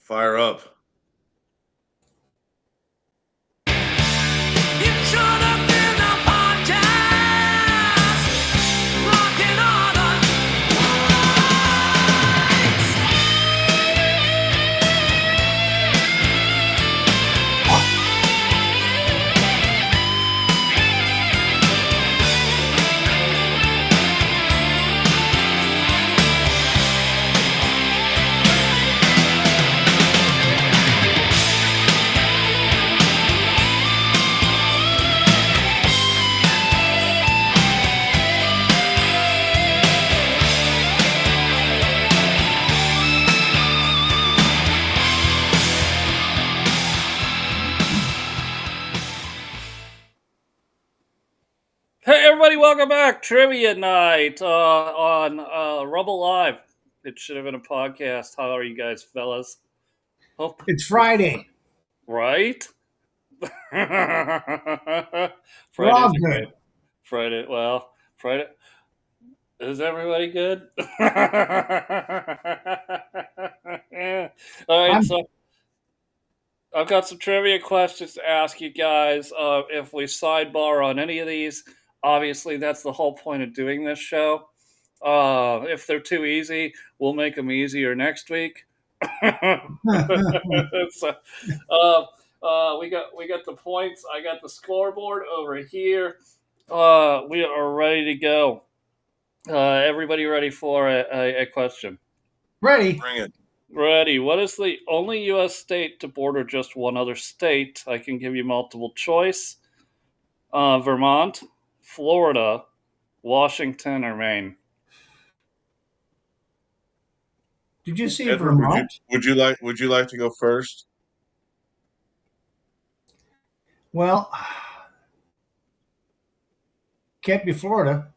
Fire up. Hey everybody, welcome back. Trivia night on Rubble Live. It should have been a podcast. How are you guys, fellas? Hope It's Friday. right. We're Friday's all good. great. Friday. Is everybody good? All right, so I've got some trivia questions to ask you guys. If we sidebar on any of these, obviously that's the whole point of doing this show. If they're too easy, we'll make them easier next week. So, we got the points. I got the scoreboard over here. We are ready to go. Everybody ready for a question? Ready. Bring it. Ready. What is the only U.S. state to border just one other state? I can give you multiple choice. Vermont, Florida, Washington, or Maine. Did you see Edward, Vermont? would you like to go first? Well, can't be Florida.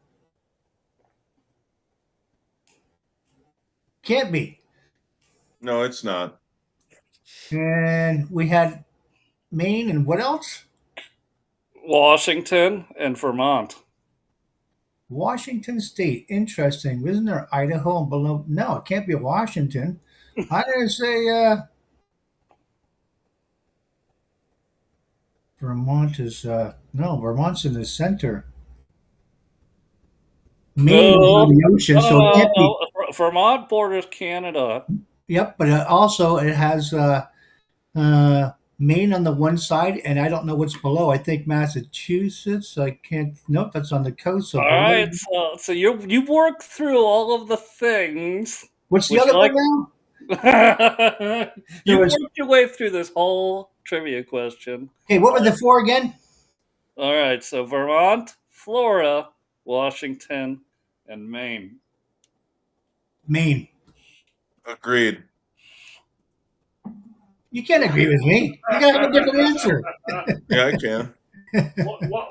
Can't be. No, it's not. And we had Maine and what else? Washington and Vermont. Washington State. Interesting. Isn't there Idaho and below? No, it can't be Washington. I'm going to say Vermont is, no, Vermont's in the center. Maine is on the ocean, so it can't be. No. Vermont borders Canada. Yep, but also it has Maine on the one side, and I don't know what's below. I think Massachusetts. I can't. Nope, that's on the coast. So All right, so you work through all of the things. What's the other one now? You worked your way through this whole trivia question. Okay, what were the four again? All right, so Vermont, Florida, Washington, and Maine. Maine. Agreed. You can't agree with me. You got to have a different answer. Yeah, I can.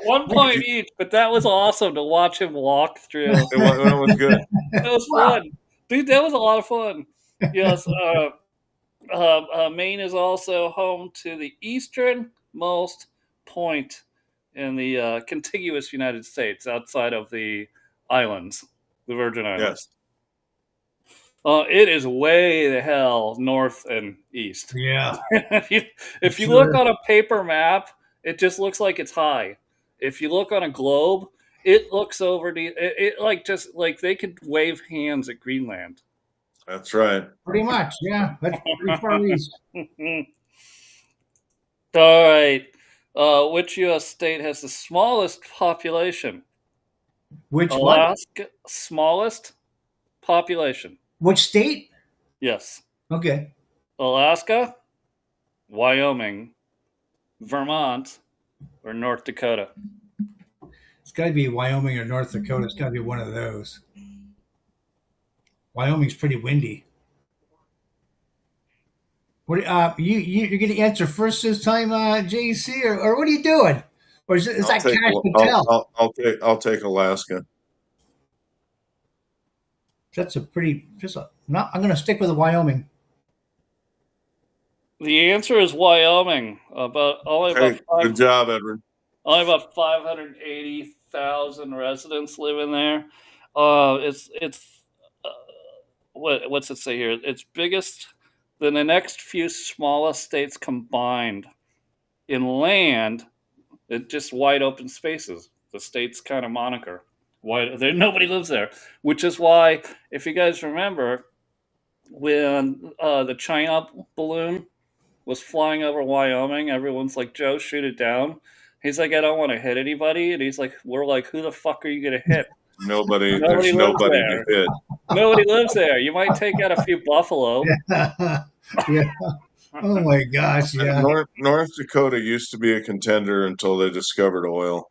1 point each, but that was awesome to watch him walk through. It was good. That was fun. Dude, that was a lot of fun. Yes, Maine is also home to the easternmost point in the contiguous United States outside of the islands, the Virgin Islands. Yes. It is way the hell north and east. Yeah. if you look on a paper map, it just looks like it's high. If you look on a globe, it looks over the it like just like they could wave hands at Greenland. That's right. Pretty much, yeah. That's pretty far east. All right. Which U.S. state has the smallest population? Which Alaska, what? Smallest population. Which state? Yes. Okay. Alaska, Wyoming, Vermont, or North Dakota? It's got to be Wyoming or North Dakota. It's got to be one of those. Wyoming's pretty windy. What you're going to answer first this time, JC, or what are you doing? Or is that Cash Patel? I'll take Alaska. That's a pretty. No, I'm going to stick with the Wyoming. The answer is Wyoming. Good job, Edward. Only about 580,000 residents live in there. What's it say here? Its biggest than the next few smallest states combined. In land, it's just wide open spaces. The state's kind of moniker. Nobody lives there, which is why, if you guys remember, when the China balloon was flying over Wyoming, everyone's like, "Joe, shoot it down." He's like, "I don't want to hit anybody," and he's like, "We're like, who the fuck are you gonna hit?" Nobody. Nobody There's lives nobody there. to hit. Nobody lives there. You might take out a few buffalo. Yeah. Oh my gosh, yeah. North Dakota used to be a contender until they discovered oil.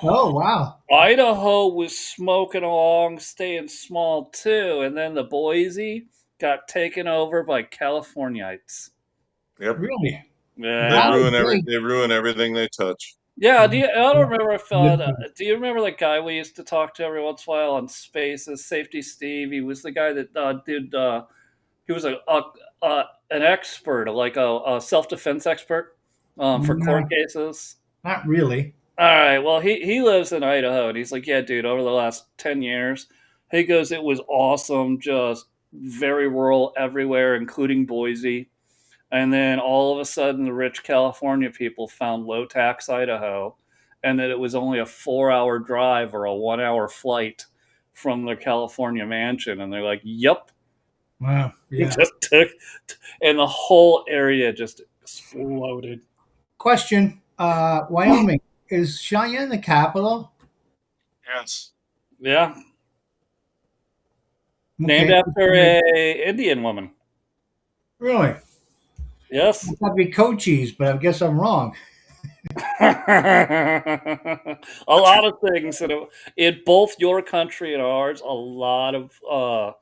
Oh wow. Idaho was smoking along, staying small too, and then the Boise got taken over by Californiites. Yep. Really? Yeah. They ruin everything they touch. Yeah. I don't remember if. Do you remember that guy we used to talk to every once in a while on Spaces? Safety Steve. He was the guy that did. He was an expert, like a self-defense expert for court cases. Not really. All right. Well, he lives in Idaho, and he's like, yeah, dude, over the last 10 years, he goes, it was awesome, just very rural everywhere, including Boise. And then all of a sudden, the rich California people found low-tax Idaho, and that it was only a 4-hour drive or a 1-hour flight from their California mansion. And they're like, yep. Wow. Yeah. It just took, and the whole area just exploded. Question: Wyoming, is Cheyenne the capital? Yes. Yeah. Okay. Named after a Indian woman. Really? Yes. That'd be Cochise, but I guess I'm wrong. A lot of things in both your country and ours. A lot of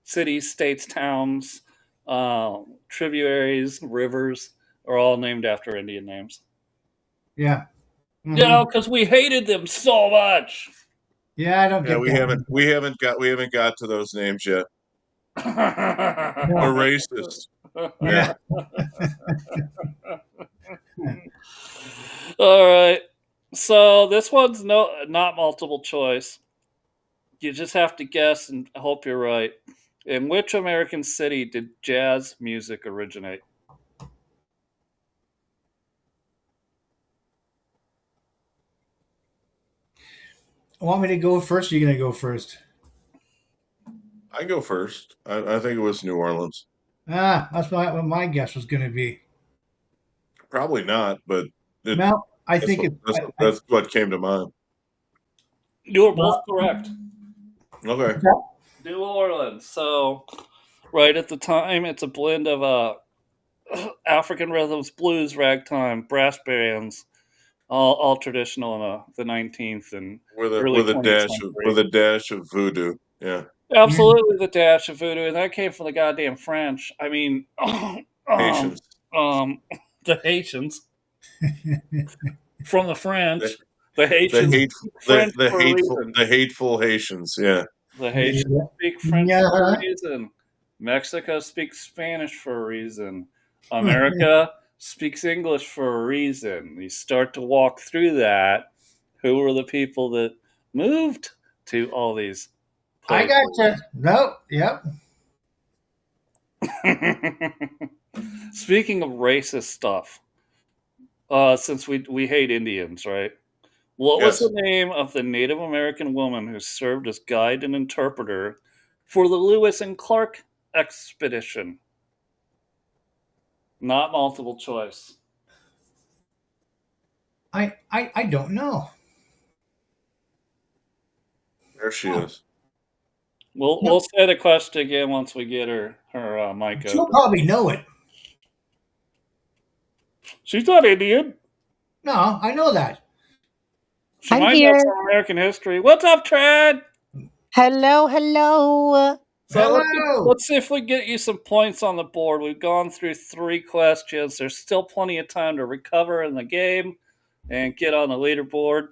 cities, states, towns, tributaries, rivers are all named after Indian names. Yeah. Mm-hmm. You know, because we hated them so much. Yeah, I don't get. Yeah, we haven't got to those names yet. We're racist. Yeah. All right. So this one's not multiple choice. You just have to guess and hope you're right. In which American city did jazz music originate? Want me to go first? Or are you going to go first? I go first. I think it was New Orleans. That's what my guess was going to be. Probably not, but No, I think that's what came to mind. You were both correct. Okay. New Orleans. So, right at the time, it's a blend of African rhythms, blues, ragtime, brass bands, all traditional in the 19th and with a dash of voodoo. Yeah. Absolutely, the dash of voodoo, and that came from the goddamn French. I mean, Haitians. The Haitians from the French. The Haitians, the hateful Haitians. Yeah. The Haitians speak French for a reason. Mexico speaks Spanish for a reason. America speaks English for a reason. You start to walk through that. Who were the people that moved to all these places? I got you. No, yep. Speaking of racist stuff, since we hate Indians, right? What was the name of the Native American woman who served as guide and interpreter for the Lewis and Clark expedition? Not multiple choice. I don't know. There she is. We'll say the question again once we get her mic open. She'll probably know it. She's not Indian. No, I know that. She might know some American history. What's up, Trad? Hello. So let's see if we get you some points on the board. We've gone through 3 questions. There's still plenty of time to recover in the game and get on the leaderboard.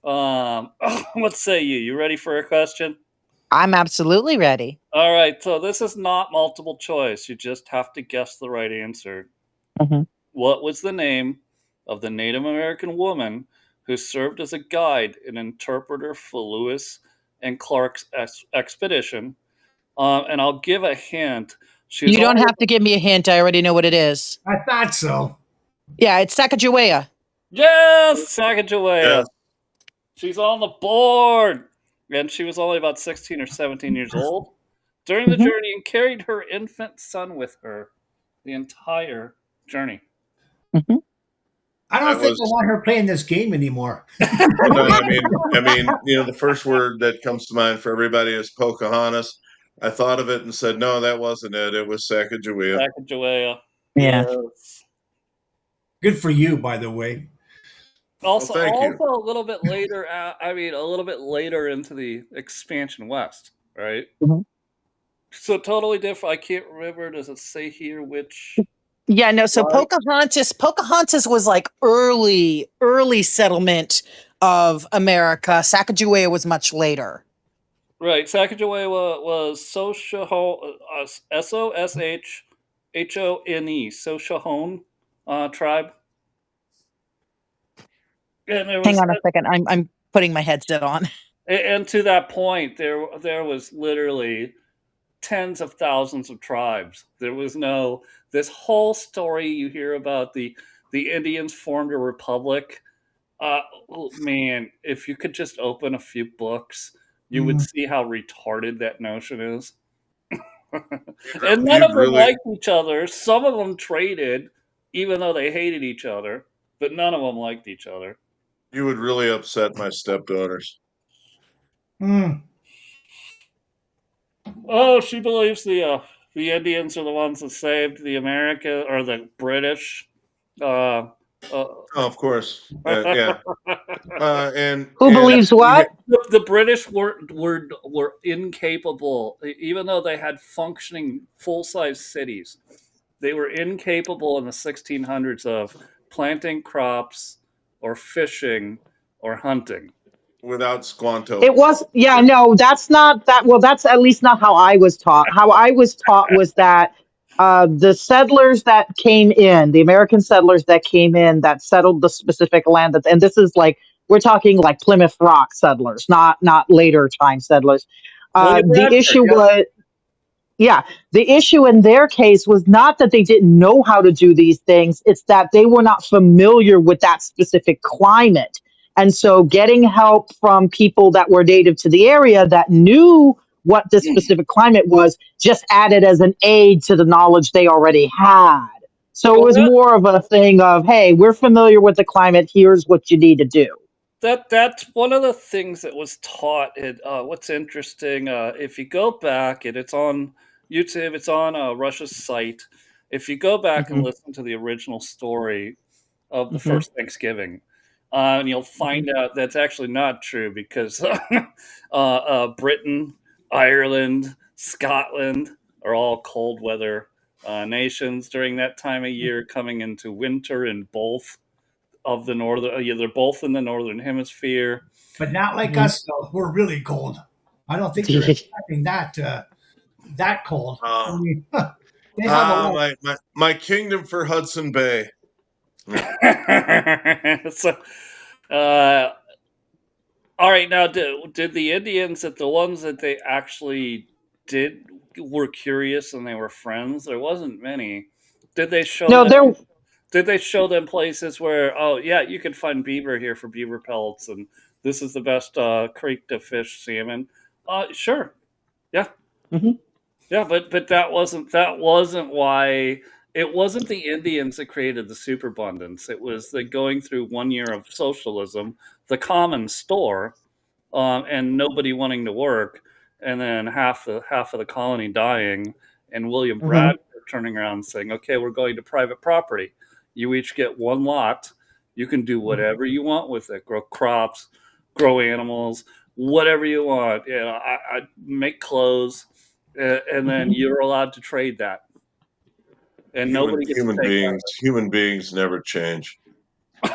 What say you? You ready for a question? I'm absolutely ready. All right. So this is not multiple choice. You just have to guess the right answer. Mm-hmm. What was the name of the Native American woman who served as a guide and interpreter for Lewis and Clark's expedition? And I'll give a hint. You don't have to give me a hint. I already know what it is. I thought so. Yeah, it's Sacagawea. Yes, Sacagawea. Yes. She's on the board. And she was only about 16 or 17 years old during the journey and carried her infant son with her the entire journey. Mm-hmm. I don't think I want her playing this game anymore. No, I mean, the first word that comes to mind for everybody is Pocahontas. I thought of it and said, no, that wasn't it. It was Sacagawea. Sacagawea. Yeah. Yes. Good for you, by the way. Also, thank you. a little bit later. A little bit later into the expansion west, right? Mm-hmm. So totally different. I can't remember. Does it say here which? Yeah, no. So Pocahontas was like early settlement of America. Sacagawea was much later. Right. Sacagawea was Soshahone, Soshahone tribe. And hang on a second. I'm putting my headset on. And to that point, there was literally tens of thousands of tribes. There was this whole story you hear about the Indians formed a republic. Man, if you could just open a few books, you would see how retarded that notion is. And none of them liked each other. Some of them traded, even though they hated each other, but none of them liked each other. You would really upset my stepdaughters. Oh, she believes the Indians are the ones that saved the America or the British. Of course, yeah. And who believes what? The British were incapable, even though they had functioning full-size cities. They were incapable in the 1600s of planting crops or fishing or hunting. Without Squanto. It was, that's not that. Well, that's at least not how I was taught. How I was taught was that the settlers that came in, the American settlers that came in that settled the specific land and this is like, we're talking like Plymouth Rock settlers, not later time settlers. The issue in their case was not that they didn't know how to do these things. It's that they were not familiar with that specific climate. And so getting help from people that were native to the area that knew what this specific climate was just added as an aid to the knowledge they already had. So it was more of a thing of, hey, we're familiar with the climate. Here's what you need to do. That's one of the things that was taught. What's interesting, if you go back, and it's on YouTube, it's on Russia's site. If you go back and listen to the original story of the first Thanksgiving, and you'll find out that's actually not true because Britain, Ireland, Scotland are all cold weather nations during that time of year, coming into winter in both of the northern. They're both in the northern hemisphere, but not like us. Though we're really cold. I don't think they're expecting that cold. My kingdom for Hudson Bay. So, all right. Now, did the Indians, that the ones that they actually were curious and they were friends? There wasn't many. Did they show? Did they show them places where, oh yeah, you can find beaver here for beaver pelts, and this is the best creek to fish salmon? Sure, yeah, yeah, but that wasn't why. It wasn't the Indians that created the superabundance. It was the going through 1 year of socialism, the common store, and nobody wanting to work, and then half of the colony dying, and William Bradford turning around and saying, "Okay, we're going to private property. You each get one lot. You can do whatever you want with it. Grow crops, grow animals, whatever you want. I make clothes, and then you're allowed to trade that." And nobody gets human beings never change.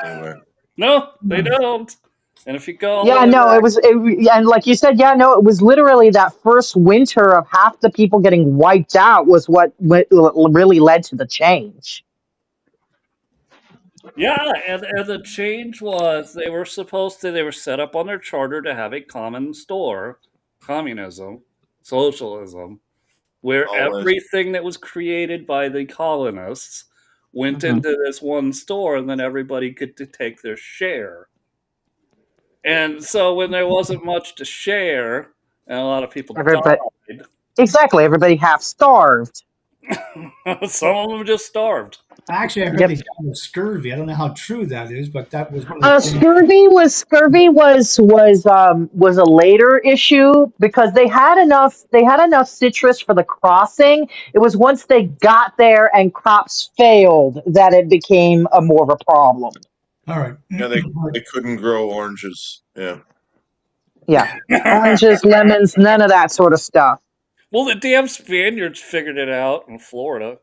Anyway. No, they don't. And if you go, and like you said, it was literally that first winter of half the people getting wiped out was what really led to the change. Yeah, and the change was they were set up on their charter to have a common store, communism, socialism. where Always. everything that was created by the colonists went into this one store, and then everybody could take their share. And so when there wasn't much to share, and a lot of people died, exactly, everybody half starved. some of them just starved. Actually, I heard they died of scurvy. I don't know how true that is, but that was one of the scurvy was a later issue because they had enough citrus for the crossing. It was once they got there and crops failed that it became more of a problem. All right. Yeah, they couldn't grow oranges. Yeah. Yeah. Oranges, lemons, none of that sort of stuff. Well, the damn Spaniards figured it out in Florida.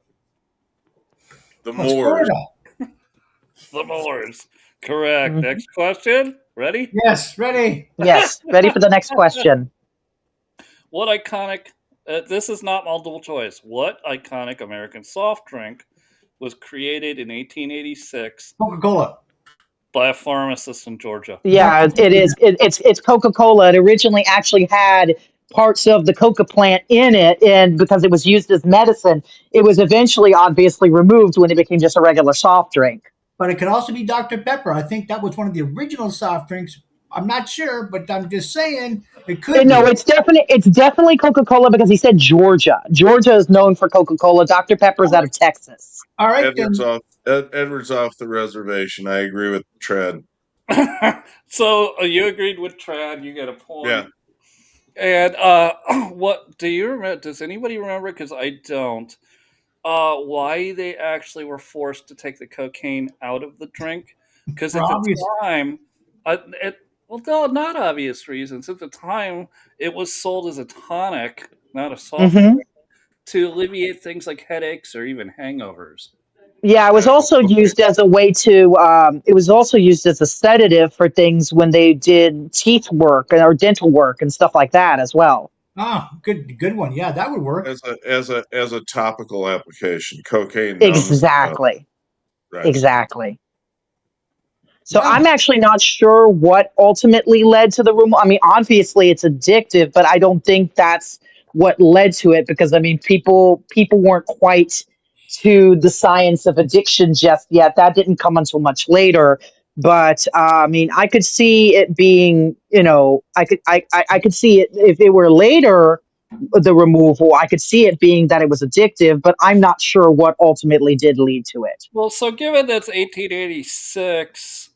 The Moors. The Moors. Correct. Next question. Ready? Yes, ready. Yes, ready for the next question. What iconic, this is not multiple choice. What iconic American soft drink was created in 1886? Coca-Cola. By a pharmacist in Georgia. Yeah, it is. It's Coca-Cola. It originally actually had parts of the coca plant in it, and because it was used as medicine, it was eventually obviously removed when it became just a regular soft drink. But it could also be Dr. Pepper. I think that was one of the original soft drinks. I'm not sure, but I'm just saying it could. No, it's definitely Coca-Cola because he said Georgia. Georgia is known for Coca-Cola. Dr. Pepper's out of Texas. All right, Edward's off the reservation. I agree with Trad. So you agreed with Trad. You get a point. Yeah. And what do you remember? Does anybody remember? Because I don't. Why they actually were forced to take the cocaine out of the drink? Because at the time, well, no, not obvious reasons. At the time, it was sold as a tonic, not a soft drink, to alleviate things like headaches or even hangovers. Yeah, it was also used as a way to. It was also used as a sedative for things when they did teeth work or dental work and stuff like that as well. Ah, good one. Yeah, that would work as a topical application. Cocaine. Exactly. Right. Exactly. So I'm actually not sure what ultimately led to the removal. I mean, obviously it's addictive, but I don't think that's what led to it because I mean, people weren't quite to the science of addiction just yet. That didn't come until much later. But I mean, I could see it being, I could see it if it were later, the removal. I could see it being that it was addictive, but I'm not sure what ultimately did lead to it. Well, so given that's 1886,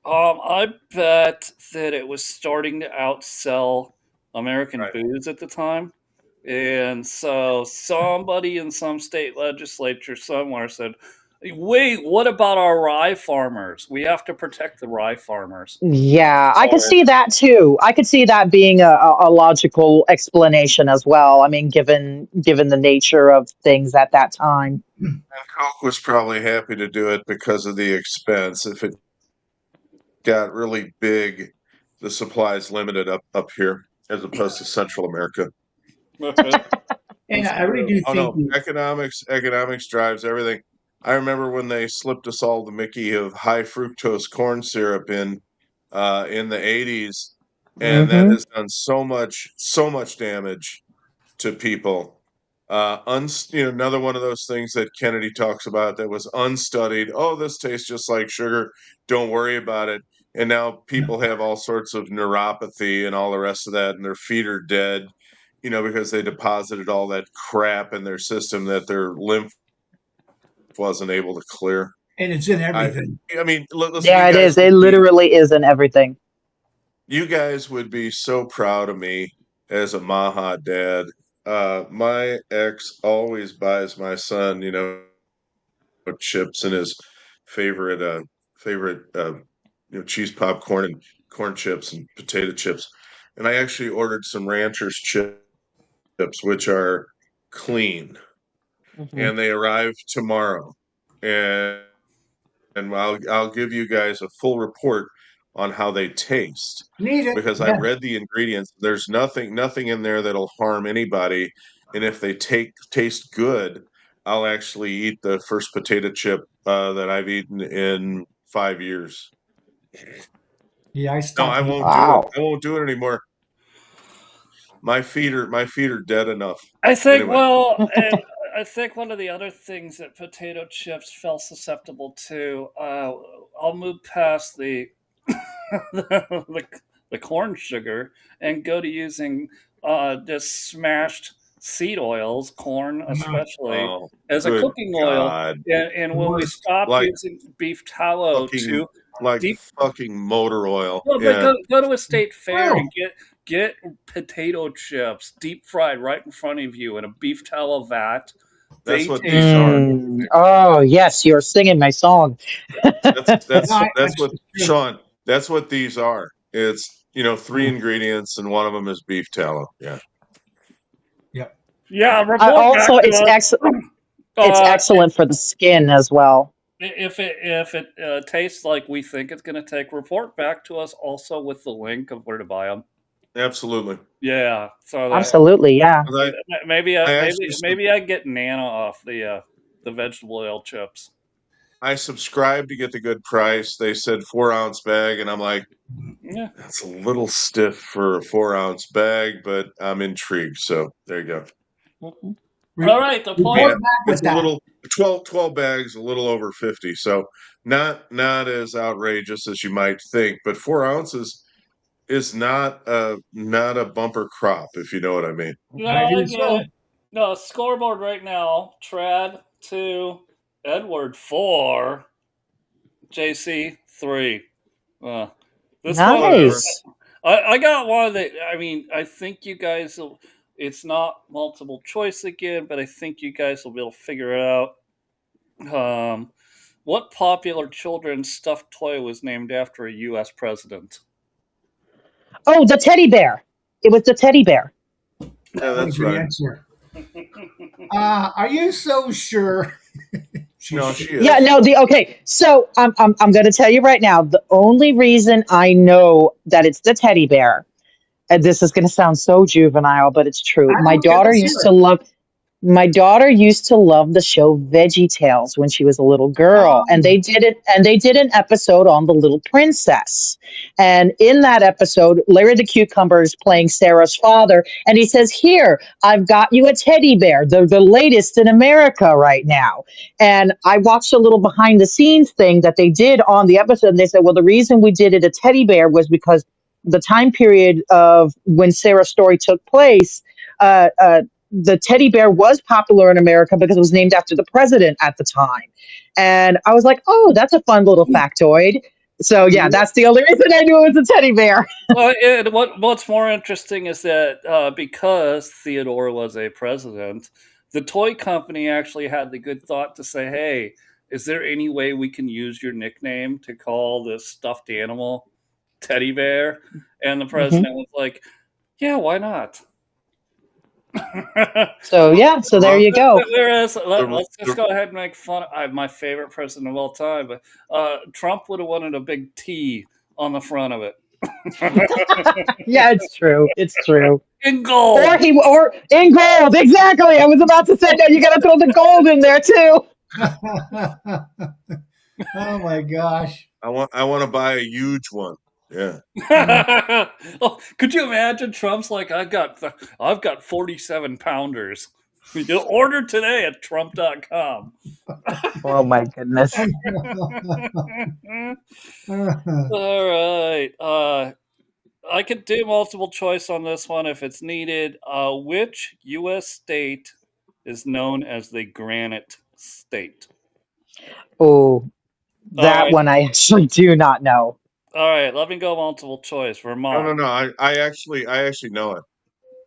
I bet that it was starting to outsell American booze at the time. And so somebody in some state legislature somewhere said, wait, what about our rye farmers? We have to protect the rye farmers. Yeah, I could see that too. I could see that being a logical explanation as well. I mean, given the nature of things at that time. And Coke was probably happy to do it because of the expense. If it got really big, the supply is limited up here as opposed to Central America. And I really do think economics drives everything. I remember when they slipped us all the Mickey of high fructose corn syrup in the 80s, and that has done so much damage to people. Another one of those things that Kennedy talks about that was unstudied. Oh, this tastes just like sugar. Don't worry about it. And now people have all sorts of neuropathy and all the rest of that, and their feet are dead, because they deposited all that crap in their system that their lymph wasn't able to clear. And it's in everything. I mean, listen, yeah, it is. It literally is in everything. You guys would be so proud of me as a Maha dad. My ex always buys my son, chips and his favorite cheese popcorn and corn chips and potato chips. And I actually ordered some Rancher's chips, which are clean, and they arrive tomorrow. And I'll give you guys a full report on how they taste because I read the ingredients. There's nothing in there that'll harm anybody, and if they taste good, I'll actually eat the first potato chip that I've eaten in 5 years. Yeah, I stopped. No, I won't do it. I won't do it anymore. my feet are dead enough. I think. Anyway. Well, and I think one of the other things that potato chips fell susceptible to. I'll move past the the corn sugar and go to using just smashed seed oils, corn especially, as a good cooking oil. God. And when we stopped Like using beef tallow to like deep, fucking motor oil. well, Yeah. but go to a state fair Oh. and get potato chips deep fried right in front of you in a beef tallow vat. That's They what taste these are. Oh, yes, you're singing my song. That's No, that's what true. Sean. That's what these are. It's 3 ingredients, and one of them is beef tallow. Yeah. Yeah, report Also, back to it's us. excellent. It's excellent for the skin as well. If it tastes like we think it's going to take, report back to us also with the link of where to buy them. Absolutely. Yeah, so that, Absolutely, yeah. maybe actually maybe I get Nana off the vegetable oil chips. I subscribed to get the good price. They said 4-ounce bag, and I'm like, Yeah, that's a little stiff for a 4-ounce bag, but I'm intrigued. So there you go. all right. The point. Report back with It's a that. little 12 bags, a little over 50. So not as outrageous as you might think, but 4 ounces is not a bumper crop, if you know what I mean. No, I do I get so. it. No, scoreboard right now. Trad 2, Edward 4, JC 3. This Nice. one, I got one that, I mean, I think you guys will, it's not multiple choice again, but I think you guys will be able to figure it out. What popular children's stuffed toy was named after a U.S. president? Oh, the teddy bear. It was the teddy bear. Yeah, that's Good right. answer. Are you so sure? No, she is. Yeah, no, okay. So I'm going to tell you right now, the only reason I know that it's the teddy bear, and this is going to sound so juvenile, but it's true. My daughter used to love the show VeggieTales when she was a little girl, and they did an episode on the Little Princess. And in that episode, Larry the Cucumber is playing Sarah's father, and he says, "Here, I've got you a teddy bear, the latest in America right now." And I watched a little behind the scenes thing that they did on the episode, and they said, well, the reason we did it a teddy bear was because the time period of when Sarah's story took place, the teddy bear was popular in America because it was named after the president at the time. And I was like, oh, that's a fun little factoid. So yeah, that's the only reason I knew it was a teddy bear. Well, what's more interesting is that because Theodore was a president, the toy company actually had the good thought to say, hey, is there any way we can use your nickname to call this stuffed animal teddy bear? And the president was like, yeah, why not? So there you go. Whereas, let's just go ahead and make fun of my favorite president of all time, but Trump would have wanted a big T on the front of it. Yeah, it's true. It's true. In gold. Or in gold. Exactly. I was about to say, no, you got to throw the gold in there too. Oh my gosh. I want to buy a huge one. Yeah. Oh, could you imagine? Trump's like, I've got 47 pounders. You'll order today at Trump.com. Oh my goodness. All right. I could do multiple choice on this one if it's needed. Which U.S. state is known as the Granite State? Oh, that one I actually do not know. All right, let me go multiple choice. Vermont. No. I actually know it.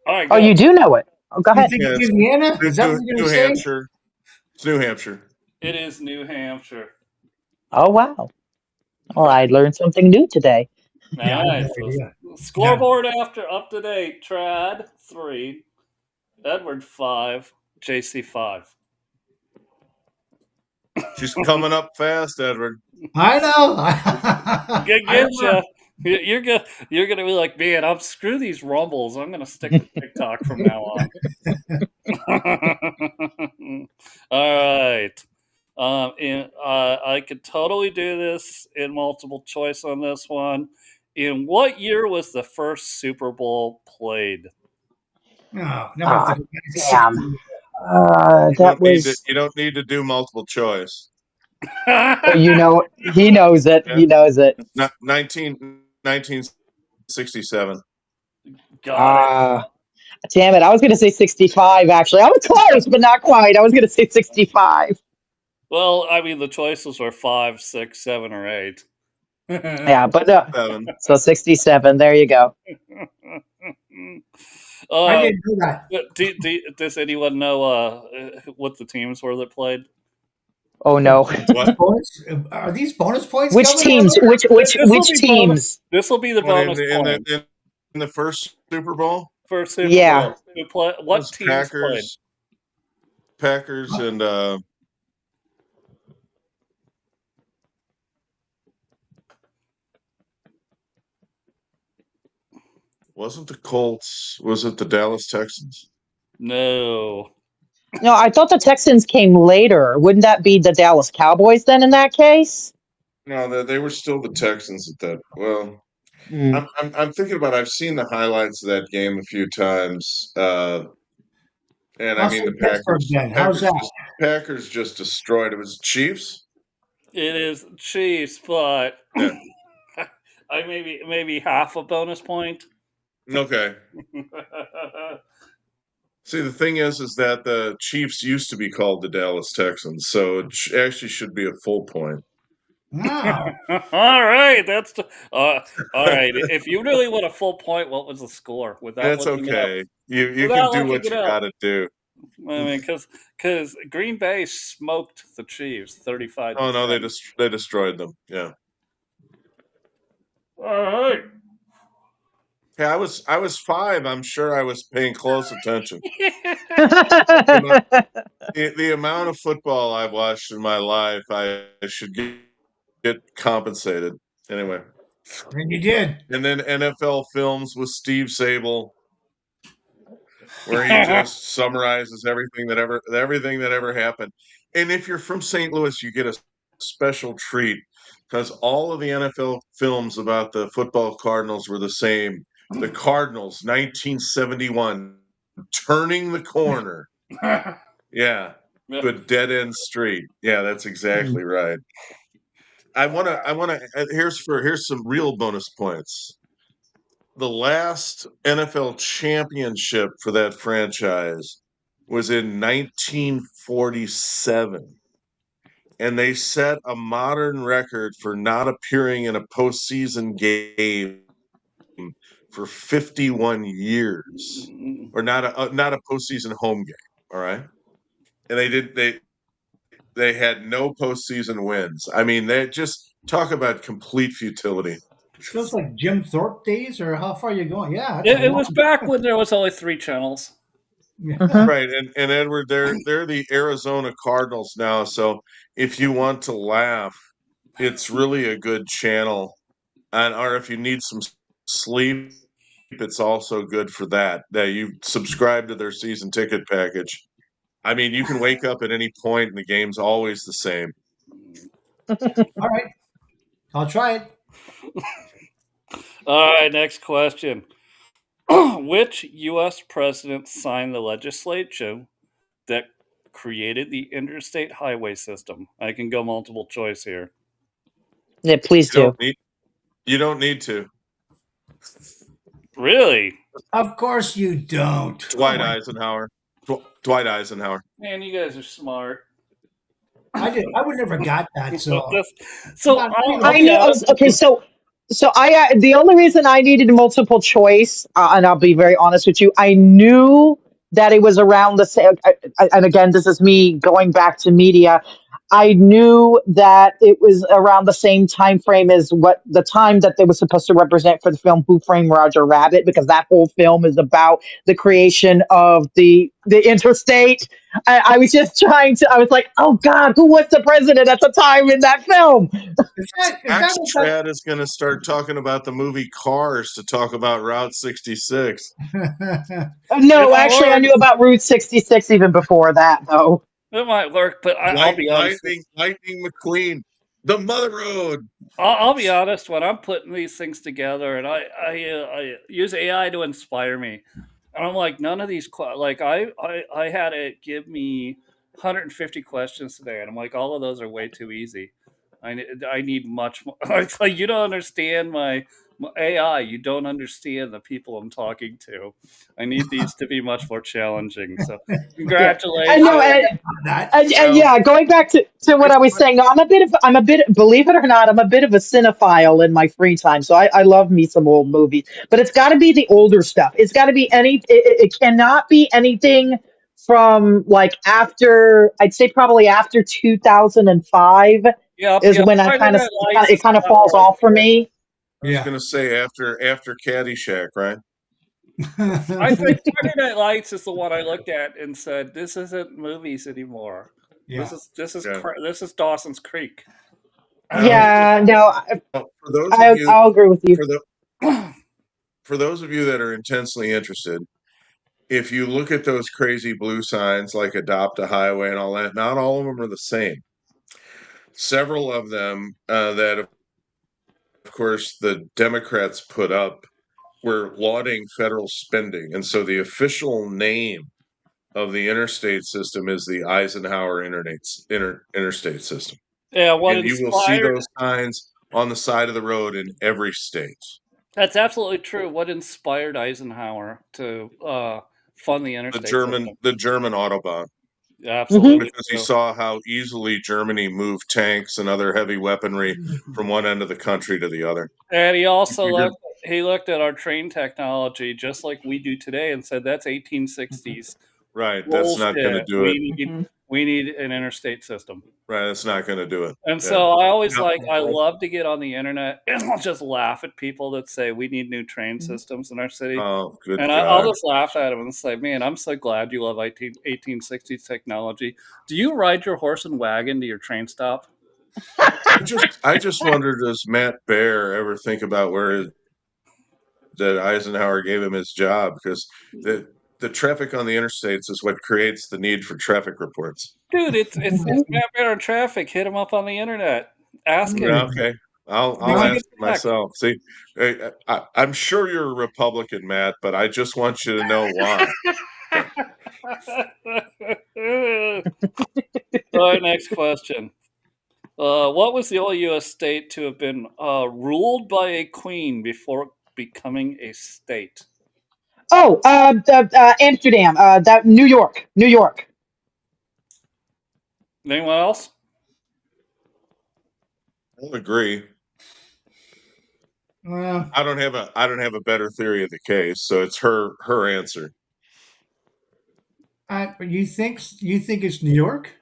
All right. Oh, you do know it. Oh, go ahead. You think it's Indiana? Is that what you're New going to say? Hampshire. It's New Hampshire. It is New Hampshire. Oh, wow. Well, I learned something new today. Nice. Yeah. Scoreboard after up to date. Trad 3, Edward 5, JC 5. She's coming up fast, Edward. I know. You're gonna be like, man, I'm screw these rumbles. I'm gonna stick to TikTok from now on. All right. I could totally do this in multiple choice on this one. In what year was the first Super Bowl played? No, damn. You don't need to do multiple choice. You know, he knows it. Yeah. He knows it. 1967. Got it. Damn it. I was going to say 65, actually. I was close, but not quite. I was going to say 65. Well, I mean, the choices were 5, 6, 7, or 8. Yeah, but no. 7. So 67. There you go. I didn't do that. Does anyone know what the teams were that played? Oh no. What? Are these bonus points? Which teams? Which teams? This will be the bonus point. In the first Super Bowl? First Super Yeah. Bowl. What teams Packers, played? Packers and wasn't the Colts? Was it the Dallas Texans? No. No, I thought the Texans came later. Wouldn't that be the Dallas Cowboys then in that case? No, they were still the Texans at that. Well, Mm. I'm thinking about. I've seen the highlights of that game a few times, and I mean the Packers just destroyed. It was Chiefs. It is Chiefs, but Yeah. I maybe half a bonus point. Okay. See, the thing is that the Chiefs used to be called the Dallas Texans, so it actually should be a full point. No. All right, all right. If you really want a full point, what was the score? That's okay. You can do what you got to do. I mean, because Green Bay smoked the Chiefs 35. Oh no, they destroyed them. Yeah. All right. Hey, I was 5. I'm sure I was paying close attention. The amount of football I've watched in my life, I should get compensated. Anyway. And you did. And then NFL Films with Steve Sable, where he just summarizes everything that ever happened. And if you're from St. Louis, you get a special treat because all of the NFL films about the football Cardinals were the same. The Cardinals, 1971, turning the corner. Yeah, to a dead end street. Yeah, that's exactly right. I want to. Here's some real bonus points. The last NFL championship for that franchise was in 1947. And they set a modern record for not appearing in a postseason game for 51 years, or not a postseason home game. All right, and they had no postseason wins. I mean, they just talk about complete futility. Feels like Jim Thorpe days, or how far are you going? Yeah, it was back when there was only 3 channels. Right, and Edward, they're the Arizona Cardinals now. So if you want to laugh, it's really a good channel, or if you need some sleep, it's also good for that. That you subscribe to their season ticket package. I mean, you can wake up at any point, and the game's always the same. All right, I'll try it. All right, next question. Which U.S. president signed the legislation that created the interstate highway system? I can go multiple choice here. Yeah, please do. You don't need to. Really? Of course you don't. Dwight Eisenhower. Dwight Eisenhower. Man, you guys are smart. I would never got that. So I know. Okay, so I the only reason I needed multiple choice, and I'll be very honest with you, I knew that it was around the same. And again, this is me going back to media. I knew that it was around the same time frame as what the time that they were supposed to represent for the film Who Framed Roger Rabbit, because that whole film is about the creation of the interstate. I was just I was like, oh God, who was the president at the time in that film? Max Trad is going to start talking about the movie Cars to talk about Route 66. No, actually, I knew about Route 66 even before that, though. It might work, but I'll be honest. Lightning McQueen, the Mother Road. I'll be honest. When I'm putting these things together, and I use AI to inspire me, And I'm like, none of these, like I had it give me 150 questions today, and I'm like, all of those are way too easy. I need much more. It's like, you don't understand my AI. You don't understand the people I'm talking to. I need these to be much more challenging. So, Yeah. congratulations. I know, and yeah, going back to what I was saying, no, I'm a bit, believe it or not, I'm a bit of a cinephile in my free time. So I love me some old movies, but it's got to be the older stuff. It's got to be it cannot be anything from like after, I'd say probably after 2005 Yep, is yep. when Friday Night Lights it is kind of not falls right off for there. me. I was going to say after Caddyshack, right? I think Friday Night Lights is the one I looked at and said, "This isn't movies anymore. Yeah. This is Yeah. this is Dawson's Creek." Yeah, no, For those of you, I'll agree with you. For those of you that are intensely interested, if you look at those crazy blue signs like Adopt a Highway and all that, not all of them are the same. Several of them that, of course, the Democrats put up were lauding federal spending. And so the official name of the interstate system is the Eisenhower interstate system. Yeah, what and you will see those signs on the side of the road in every state. That's absolutely true. What inspired Eisenhower to fund the interstate system? The German Autobahn. Absolutely. Because he saw how easily Germany moved tanks and other heavy weaponry from one end of the country to the other. And he also looked at our train technology just like we do today and said, that's 1860s. Right. That's not going to do it. We need an interstate system. Right. That's not going to do it. And so I always I love to get on the internet and I'll just laugh at people that say we need new train systems in our city. Oh, good and God. I'll just laugh at them and say, man, I'm so glad you love 1860s technology. Do you ride your horse and wagon to your train stop? I just wonder, does Matt Baer ever think about that Eisenhower gave him his job? Because the traffic on the interstates is what creates the need for traffic reports. Dude, it's Matt Baer on traffic. Hit him up on the internet. Ask him. Okay. I'll ask myself. See, I'm sure you're a Republican, Matt, but I just want you to know why. All right, next question. What was the only U.S. state to have been ruled by a queen before becoming a state? Oh, Amsterdam. New York. Anyone else? I'll agree. I don't have a better theory of the case, so it's her answer. You think it's New York?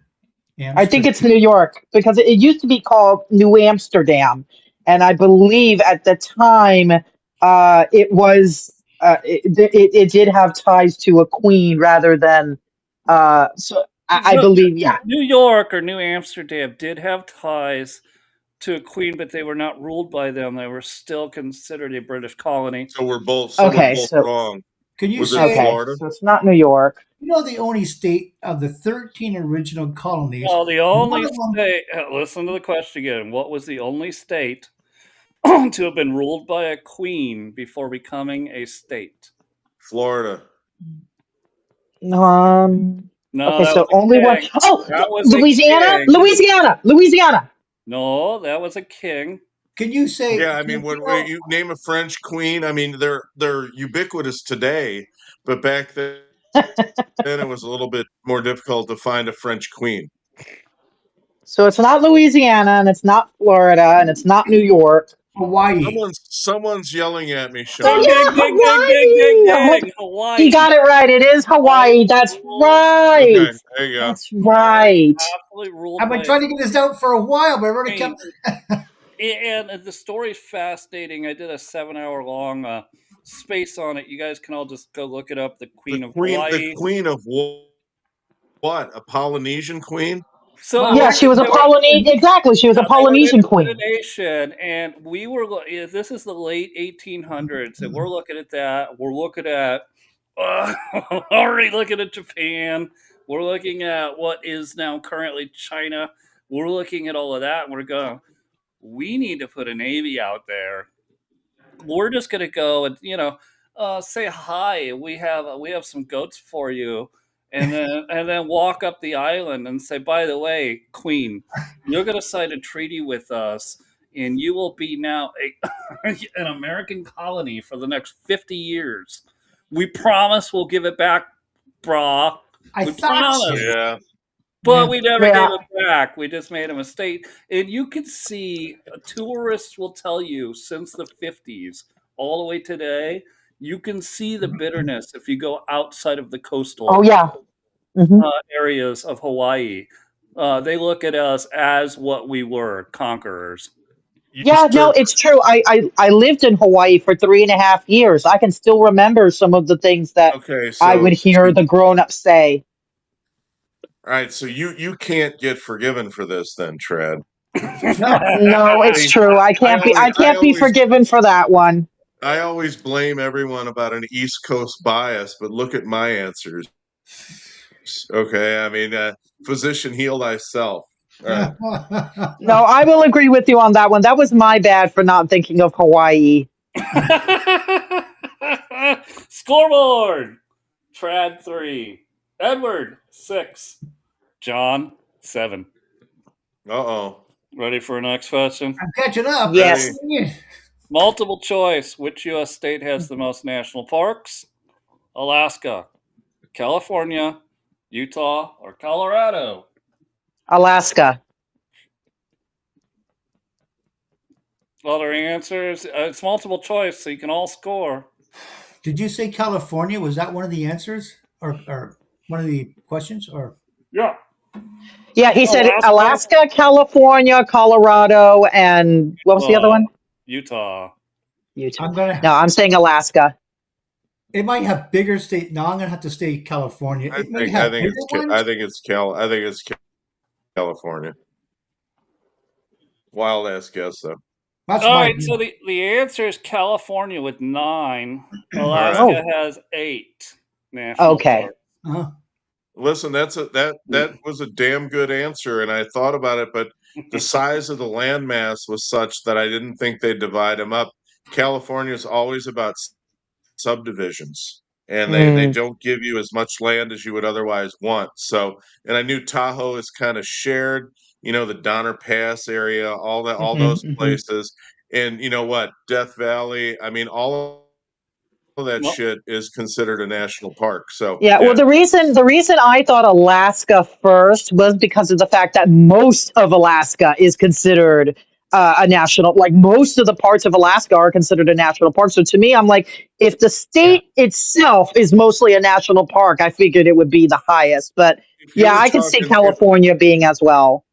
I think it's New York because it used to be called New Amsterdam, and I believe at the time it was it did have ties to a queen rather than so I believe New York or New Amsterdam did have ties to a queen, but they were not ruled by them. They were still considered a British colony. So we're both wrong. Can you say Florida? So it's not New York. You know, the only state of the 13 original colonies. Well, the only state. Listen to the question again. What was the only state to have been ruled by a queen before becoming a state? Florida. No. Okay, so only one. Oh, Louisiana. No, that was a king. Can you say? Yeah, I mean, when you name a French queen, I mean they're ubiquitous today, but back then it was a little bit more difficult to find a French queen. So it's not Louisiana, and it's not Florida, and it's not New York. Hawaii. Someone's yelling at me, Sean. Hawaii. He got it right. It is Hawaii. That's right. Okay, there you go. That's right. I've been trying to get this out for a while, but I already kept. And the story's fascinating. I did a 7-hour long space on it. You guys can all just go look it up. The Queen of Hawaii. The Queen of what? A Polynesian queen? So yeah, she was a Polynesian. Exactly, she was a Polynesian queen. And we were. This is the late 1800s, and we're looking at that. We're looking at already looking at Japan. We're looking at what is now currently China. We're looking at all of that, and we're going. We need to put a navy out there. We're just going to go and say hi. We have some goats for you, and then walk up the island and say, by the way, Queen, you're going to sign a treaty with us, and you will be now an American colony for the next 50 years. We promise we'll give it back, brah. I We thought promise. so. Yeah. But we never Yeah. gave it back. We just made a mistake. And you can see, tourists will tell you since the 50s all the way today, you can see the bitterness if you go outside of the coastal Oh yeah. Mhm. areas of Hawaii. They look at us as what we were, conquerors. Yeah, no, it's true. I lived in Hawaii for 3.5 years. I can still remember some of the things that Okay, I would so hear the grown-ups say. all right, so you can't get forgiven for this then, Trad. No, it's true. I can't be forgiven for that one. I always blame everyone about an East Coast bias, but look at my answers. Okay, I mean, physician, heal thyself. All right. No, I will agree with you on that one. That was my bad for not thinking of Hawaii. Scoreboard. Trad 3. Edward 6. John 7. Uh-oh. Ready for the next question? I'm catching up. Yes. Multiple choice. Which U.S. state has the most national parks? Alaska, California, Utah, or Colorado? Alaska. Other answers? It's multiple choice, so you can all score. Did you say California? Was that one of the answers, or one of the questions? Or Yeah. Yeah, he said Alaska, California, Colorado, and what was the other one? Utah. Utah. No, I'm saying Alaska. It might have bigger state. No, I'm gonna have to say California. I think it's California. Wild ass guess though. All right, so the answer is California with 9. Alaska has 8 national parks. Listen, that was a damn good answer, and I thought about it, but the size of the landmass was such that I didn't think they'd divide them up. California is always about subdivisions, and they don't give you as much land as you would otherwise want. So, and I knew Tahoe is kind of shared, the Donner Pass area, all those places, and you know what, Death Valley. I mean, all of that shit is considered a national park. So yeah, well, the reason I thought Alaska first was because of the fact that most of Alaska is considered a national, like most of the parts of Alaska are considered a national park. So to me, I'm like, if the state itself is mostly a national park, I figured it would be the highest. But yeah, I could see California being as well.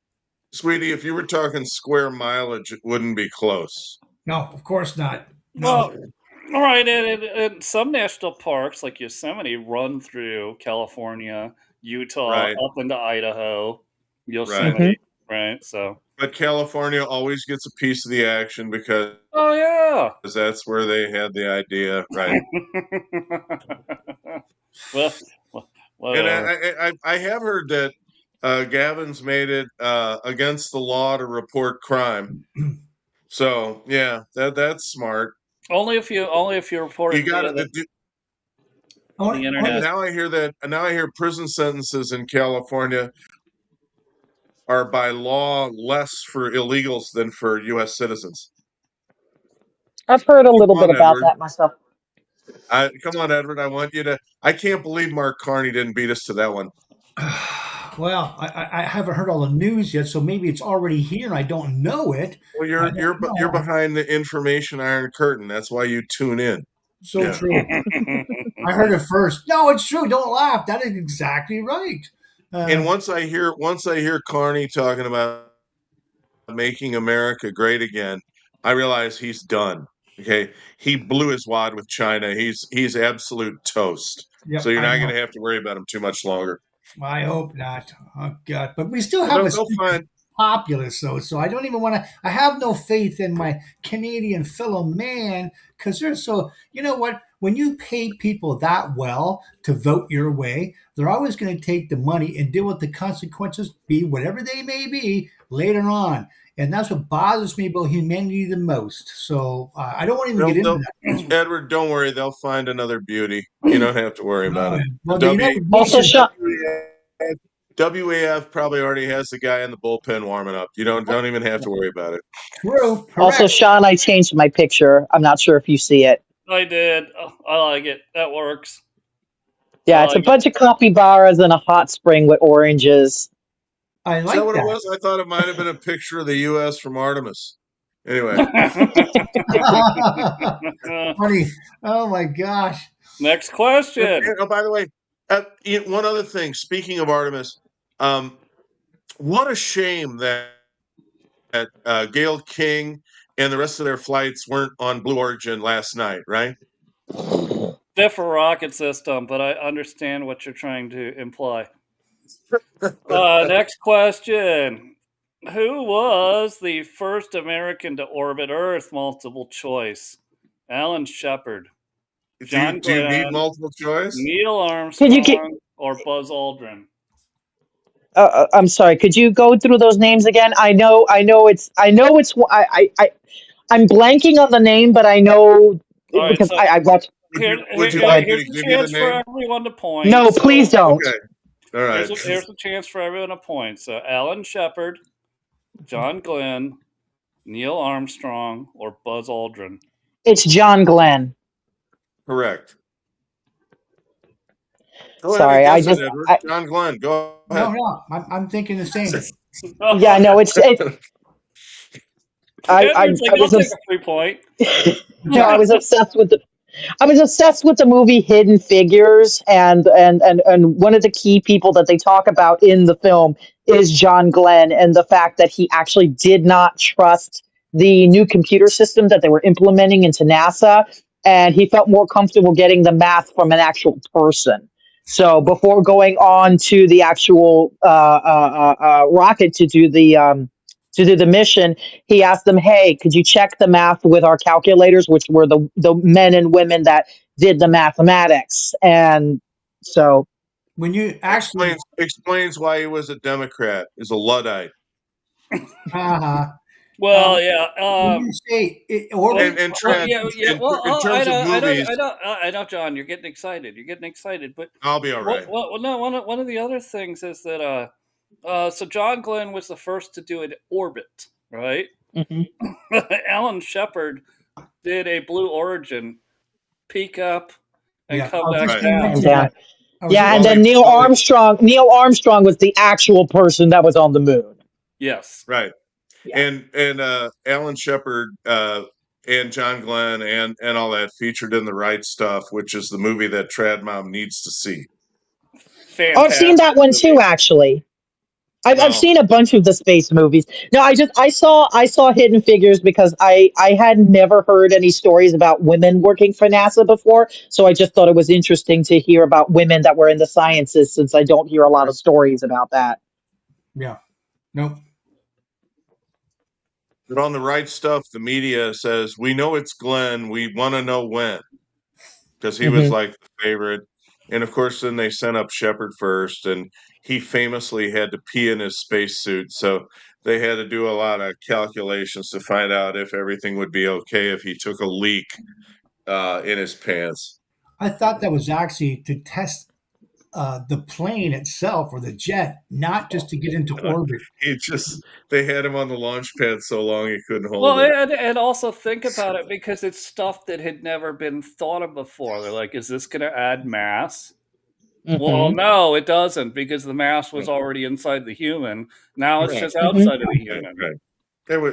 Sweetie, if you were talking square mileage, it wouldn't be close. No, of course not. No. Well, all right, and some national parks like Yosemite run through California, Utah, up into Idaho, Yosemite, right? So, but California always gets a piece of the action because that's where they had the idea, right? And I have heard that Gavin's made it against the law to report crime. So yeah, that's smart. Only if you report it. You got it. The internet. Now I hear that. Now I hear prison sentences in California are by law less for illegals than for U.S. citizens. I've heard a little bit about that myself. Come on, Edward. I want you to. I can't believe Mark Carney didn't beat us to that one. Well, I haven't heard all the news yet, so maybe it's already here and I don't know it. Well, you're behind the information Iron Curtain. That's why you tune in. So true. I heard it first. No, it's true. Don't laugh. That is exactly right. And once I hear Carney talking about making America great again, I realize he's done. Okay, he blew his wad with China. He's absolute toast. Yep, so you're not going to have to worry about him too much longer. I hope not. Oh God! But we still have a populace, though. So I don't even want to. I have no faith in my Canadian fellow man because they're so. You know what? when you pay people that well to vote your way, they're always going to take the money and deal with the consequences, be whatever they may be, later on. And that's what bothers me about humanity the most. So I don't want to even get into that. Edward, don't worry. They'll find another beauty. You don't have to worry about it. Well, Also, Sean, WAF probably already has the guy in the bullpen warming up. You don't even have to worry about it. True. also, Sean, I changed my picture. I'm not sure if you see it. I did. Oh, I like it. That works. Yeah, it's a bunch of capybaras and a hot spring with oranges. I like Is that what it was? I thought it might have been a picture of the U.S. from Artemis. Anyway. Funny. Oh my gosh. Next question. Oh, by the way, one other thing. Speaking of Artemis, what a shame that Gail King and the rest of their flights weren't on Blue Origin last night, right? Different rocket system, but I understand what you're trying to imply. Next question. Who was the first American to orbit Earth? Multiple choice. Alan Shepard. Do you need multiple choice? Neil Armstrong or Buzz Aldrin? I'm sorry. Could you go through those names again? I'm blanking on the name, but I know because I watched. Here's a chance for everyone to point. No, please don't. Okay. All right. Here's a chance for everyone to point. So Alan Shepard, John Glenn, Neil Armstrong, or Buzz Aldrin? It's John Glenn. Correct. Sorry, John Glenn. Go ahead. No, I'm thinking the same. Yeah, no, it's. I was take a 3 point. No, I was obsessed with the movie Hidden Figures, and one of the key people that they talk about in the film is John Glenn, and the fact that he actually did not trust the new computer system that they were implementing into NASA, and he felt more comfortable getting the math from an actual person. So before going on to the actual rocket to do the mission, he asked them, "Hey, could you check the math with our calculators?" Which were the men and women that did the mathematics. And so, when you actually explains why he was a Democrat, is a Luddite. Well, yeah. When you say in terms of movies, I know, John. You're getting excited. But I'll be all right. No, one of the other things is that so John Glenn was the first to do an orbit, right? Mm-hmm. Alan Shepard did a Blue Origin, peak up and come back down. Yeah, and then Neil Armstrong was the actual person that was on the moon. Yes. Right. Yeah. And Alan Shepard and John Glenn and all that featured in The Right Stuff, which is the movie that Trad Mom needs to see. Fantastic. I've seen that one too, actually. I've seen a bunch of the space movies. No, I saw Hidden Figures because I had never heard any stories about women working for NASA before, so I just thought it was interesting to hear about women that were in the sciences, since I don't hear a lot of stories about that. Yeah. Nope. But on The Right Stuff, the media says, "We know it's Glenn. We want to know when," because he was like the favorite. And of course, then they sent up Shepard first, and he famously had to pee in his spacesuit. So they had to do a lot of calculations to find out if everything would be okay if he took a leak in his pants. I thought that was actually to test the plane itself or the jet, not just to get into orbit. They had him on the launch pad so long he couldn't hold it. And also think about it, because it's stuff that had never been thought of before. They're like, is this going to add mass? Mm-hmm. Well, no, it doesn't, because the mass was already inside the human. Now it's just outside of the human. Right.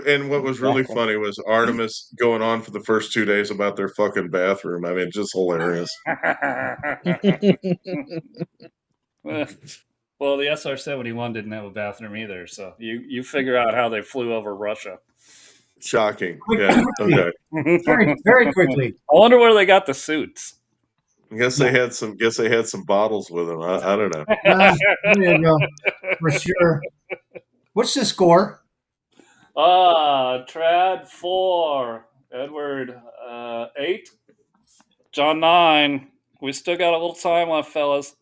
And what was really funny was Artemis going on for the first 2 days about their fucking bathroom. I mean, just hilarious. Well, the SR-71 didn't have a bathroom either, so you figure out how they flew over Russia. Shocking. Yeah. Okay. Very, very quickly. I wonder where they got the suits. I guess they had some bottles with them. I don't know. There you go. For sure. What's the score? Trad 4, Edward 8, John 9. We still got a little time left, fellas.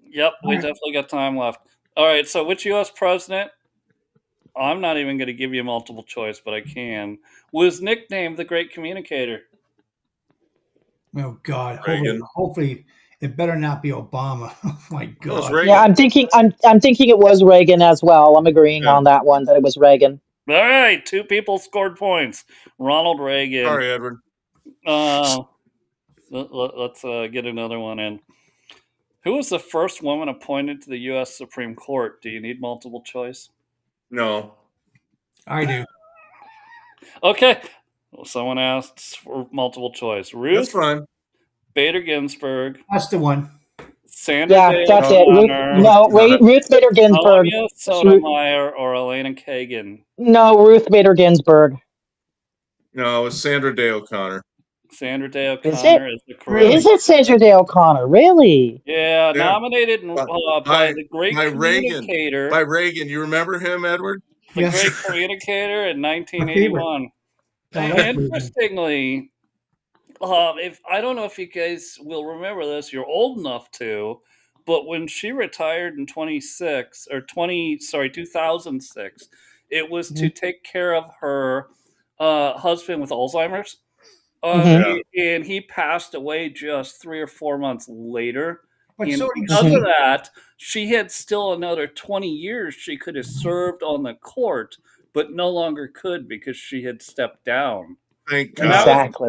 Yep, we Alright. definitely got time left. All right, so which U.S. president, I'm not even going to give you multiple choice, but I can, was nicknamed the Great Communicator? Oh God! Reagan. Hopefully, it better not be Obama. Oh my It was God! Reagan. Yeah, I'm thinking it was Reagan as well. I'm agreeing Yeah. on that one that it was Reagan. All right, 2 people scored points. Ronald Reagan. Sorry, Edward. Let's get another one in. Who was the first woman appointed to the U.S. Supreme Court? Do you need multiple choice? No. I do. Okay. Well, someone asks for multiple choice. That's Ruth fine. Bader Ginsburg, That's the one. Sandra Yeah, Day that's it. O'Connor, Ruth Bader Ginsburg. Melania Sotomayor, or Elena Kagan? No, Ruth Bader Ginsburg. No, it was Sandra Day O'Connor. Sandra Day Is O'Connor is the correct. Really? Is it Sandra Day O'Connor? Really? Yeah, Yeah. nominated by the Great by Reagan. Communicator. By Reagan. You remember him, Edward? The Yes. Great Communicator in 1981. Yeah, that's Reagan. Interestingly, if I don't know if you guys will remember this, you're old enough to, but when she retired in 2006, it was to take care of her husband with Alzheimer's. And he passed away just 3 or 4 months later. But And so did because she. of that, she had still another 20 years she could have served on the court, but no longer could because she had stepped down. Thank And God. Exactly.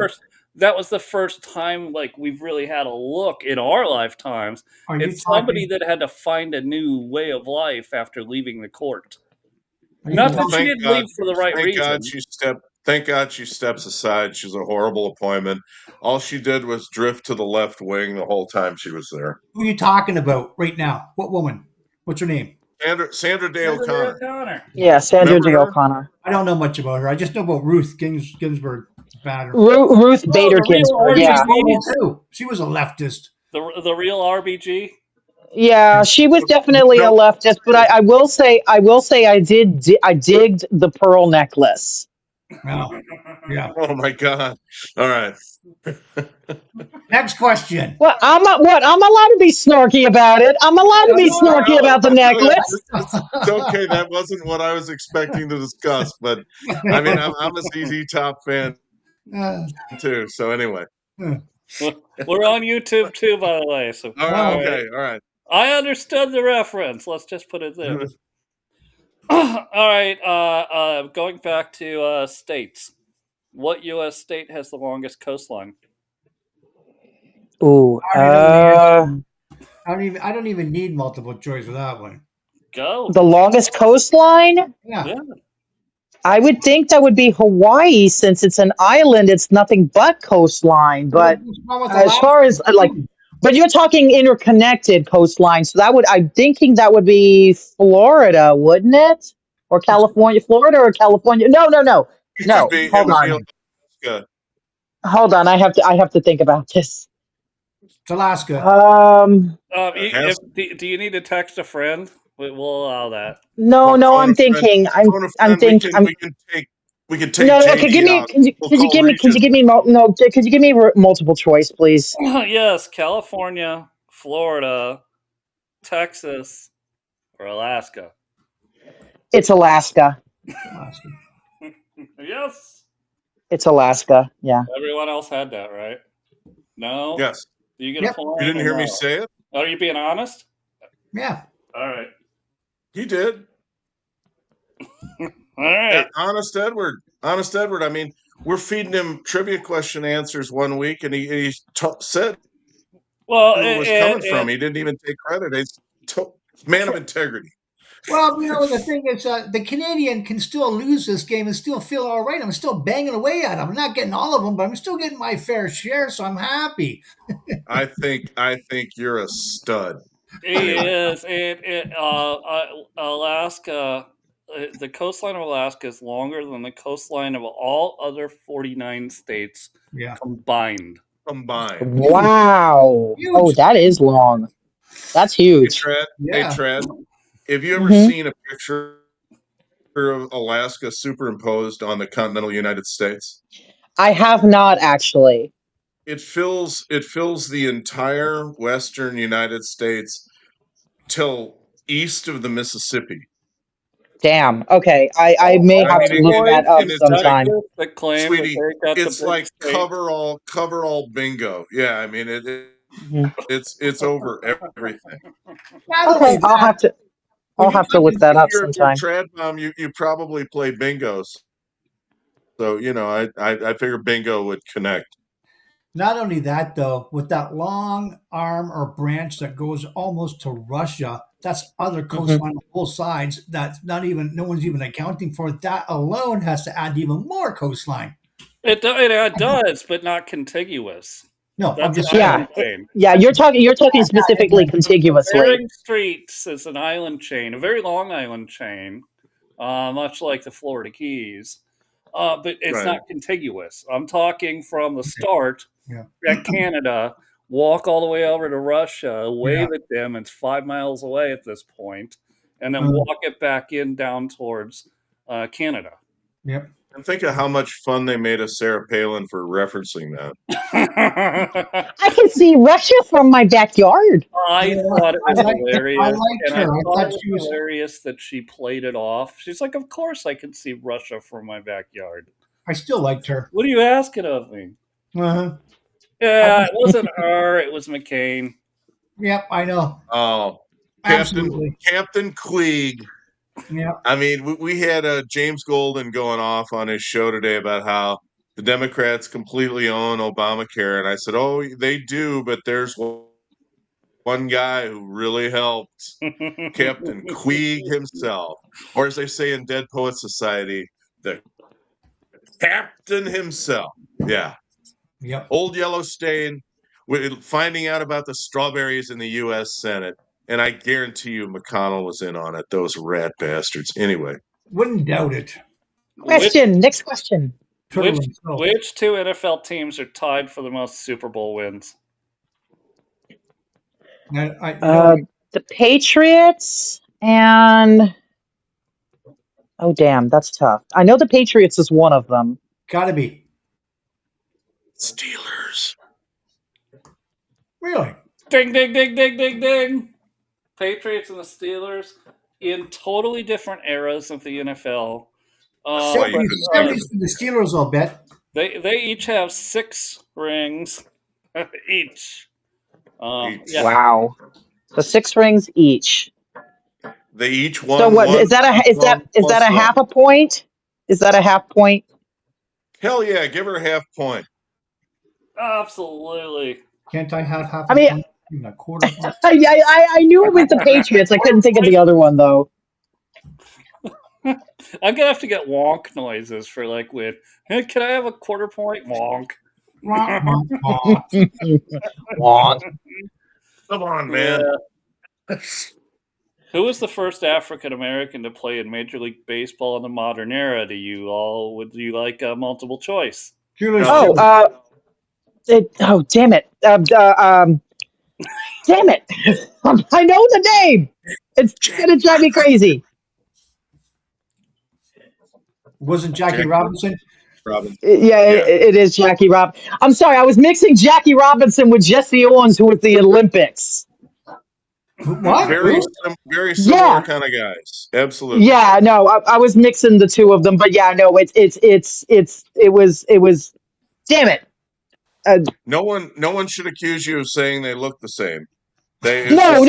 that was the first time like we've really had a look in our lifetimes Are you at somebody talking? that had to find a new way of life after leaving the court. Are you Not that talking- she Thank didn't God. leave for the right Thank reason. God Thank God she steps aside. She's a horrible appointment. All she did was drift to the left wing the whole time she was there. Who are you talking about right now? What woman? What's her name? Sandra Day Sandra Day O'Connor. O'Connor. Yeah, Sandra Remember Day her? O'Connor. I don't know much about her. I just know about Ruth Ginsburg. Batter. Ruth Bader the real Ginsburg. RBG. Yeah. Too. She was a leftist. The real RBG. Yeah, she was definitely a Nope. leftist, but I will say I digged the pearl necklace. Oh, yeah. Oh my God. All right. Next question. Well, I'm allowed to be snarky about it. I'm allowed to be snarky about the necklace. It's okay. That wasn't what I was expecting to discuss, but I mean, I'm a ZZ Top fan Uh, too. So anyway. We're on YouTube too, by the way. So All right. Okay. All right. I understood the reference. Let's just put it there. All right. Going back to states. What U.S. state has the longest coastline? Ooh. I don't even need multiple choice for that one. Go. The longest coastline? Yeah. Yeah. I would think that would be Hawaii, since it's an island. It's nothing but coastline. But as far as but you're talking interconnected coastline, so I'm thinking that would be Florida, wouldn't it? Or California, Florida, or California? No. Hold on. I have to think about this. It's Alaska. Do you need to text a friend? We'll allow that. No, I'm thinking. We can take. No, JD out. could you give me multiple choice, please? Yes, California, Florida, Texas, or Alaska. It's Alaska. Yes. It's Alaska. Yeah. Everyone else had that, right? No. Yes. Do you get a point? You didn't hear me say it? Are you being honest? Yeah. All right. He did. All right. Yeah, Honest Edward. I mean, we're feeding him trivia question answers one week, and he said Well, where it was coming from. He didn't even take credit. He's man of integrity. Well, the thing is, the Canadian can still lose this game and still feel all right. I'm still banging away at them. I'm not getting all of them, but I'm still getting my fair share, so I'm happy. I think you're a stud. He is. Alaska, the coastline of Alaska is longer than the coastline of all other 49 states combined. Wow. Huge. Oh, that is long. That's huge. Hey, Tread. Have you ever seen a picture of Alaska superimposed on the continental United States? I have not actually. it fills the entire western United States till east of the Mississippi. Damn. Okay. I may I have mean, to look that up and it's like, sometime. The claim sweetie, that they got it's the big like state. cover all bingo. Yeah, I mean Mhm. it's over everything. Not only Okay, I'll that, have to when you look that up If you're sometime. trad mom, you probably play bingos. So, I figure bingo would connect. Not only that, though, with that long arm or branch that goes almost to Russia, that's other coastline on both sides. That's no one's even accounting for. That alone has to add even more coastline. It does, but not contiguous. No, I'm That's just an Yeah. island chain. Yeah, you're talking specifically contiguously. Bering Straits is an island chain, a very long island chain, much like the Florida Keys, but it's Right. not contiguous. I'm talking from the start Yeah. at Canada, walk all the way over to Russia, wave Yeah. at them. It's 5 miles away at this point, and then Mm. walk it back in down towards Canada. Yep. And think of how much fun they made of Sarah Palin for referencing that. I can see Russia from my backyard. I Yeah, thought it was I liked hilarious. her. I And I thought thought it she was was. hilarious that she played it off. She's like, of course I can see Russia from my backyard. I still liked her. What are you asking of me? Uh-huh. Yeah, it wasn't her, it was McCain. Yep, I know. Oh, Absolutely. Captain Queeg. Yeah. I mean, we had James Golden going off on his show today about how the Democrats completely own Obamacare. And I said, oh, they do, but there's one guy who really helped, Captain Queeg himself. Or as they say in Dead Poets Society, the captain himself. Yeah. Yep. Old Yellow Stain, finding out about the strawberries in the U.S. Senate. And I guarantee you McConnell was in on it, those rat bastards. Anyway. Wouldn't doubt it. Next question. Totally so. Which two NFL teams are tied for the most Super Bowl wins? The Patriots and oh damn, that's tough. I know the Patriots is one of them. Gotta be. Steelers. Really? Ding, ding, ding, ding, ding, ding. Patriots and the Steelers in totally different eras of the NFL. 70s for the Steelers, I'll bet. They each have 6 rings each. Yeah. Wow. So 6 rings each. They each won. So what one is that a half a point? Is that a half point? Hell yeah, give her a half point. Absolutely. Can't I have half I mean, point? Even a quarter point? I knew it was the Patriots. I couldn't think of the other one though. I'm gonna have to get wonk noises for like when. Hey, can I have a quarter point? Wonk. Wonk. Come on, man. Yeah. Who was the first African American to play in Major League Baseball in the modern era? Would you like multiple choice? Oh, damn it. Damn it. I know the name. It's gonna drive me crazy. Wasn't Jackie Robinson? It is Jackie Rob. I'm sorry, I was mixing Jackie Robinson with Jesse Owens, who was the Olympics. What? Very similar kind of guys. Absolutely. Yeah, no, I was mixing the two of them, but yeah, no, it was. Damn it. No one should accuse you of saying they look the same. I know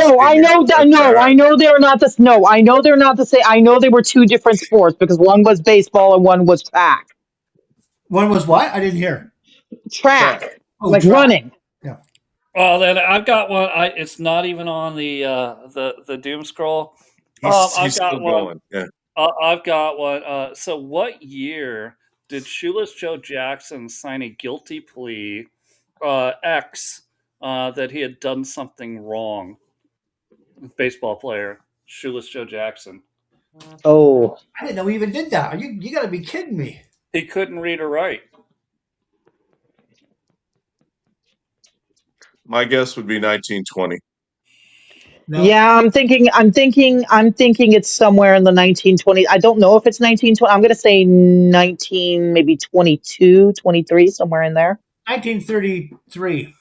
they're not the. No, I know they're not the same. I know they were 2 different sports because one was baseball and one was track. One was what? I didn't hear. Track, Oh, like track. running. Yeah. Oh, then I've got one. It's not even on the doom scroll. He's still going. Yeah. I've got one. So, what year did Shoeless Joe Jackson sign a guilty plea? That he had done something wrong. Baseball player Shoeless Joe Jackson. Oh, I didn't know he even did that. You got to be kidding me. He couldn't read or write. My guess would be 1920. No. yeah. I'm thinking it's somewhere in the 1920s. I don't know if it's 1920. I'm going to say 19, maybe 22, 23, somewhere in there. 1933.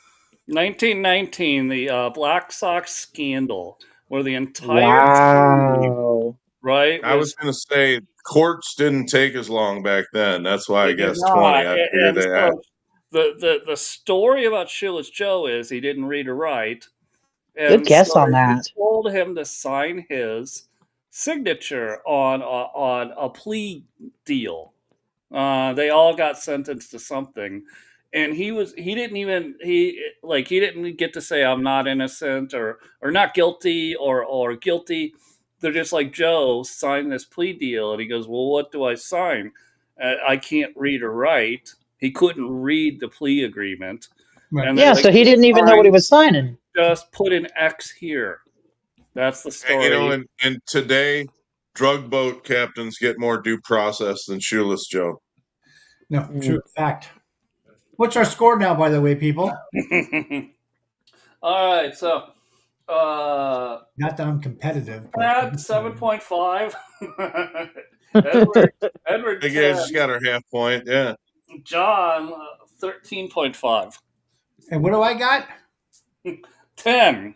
1919, the Black Sox scandal, where the entire team, Wow. right, I was was going to say courts didn't take as long back then. That's why I they did guess 20. not. I figured And they had. so the story about Shoeless Joe is he didn't read or write, Good and guess so on they that. told him to sign his signature on a plea deal. They all got sentenced to something, and he didn't get to say I'm not innocent or not guilty or guilty. They're just like, Joe, sign this plea deal, and he goes, well, what do I sign? I can't read or write. He couldn't read the plea agreement, Right. and they're Yeah, like, so he didn't even know what he was signing. just put an X here. That's the And, story. and today, drug boat captains get more due process than Shoeless Joe. No, true fact. What's our score now, by the way, people? All right, so Not that I'm competitive. Pat 7.5. Edward Big 10. Edge just got her half point. Yeah. John 13.5. And what do I got? 10.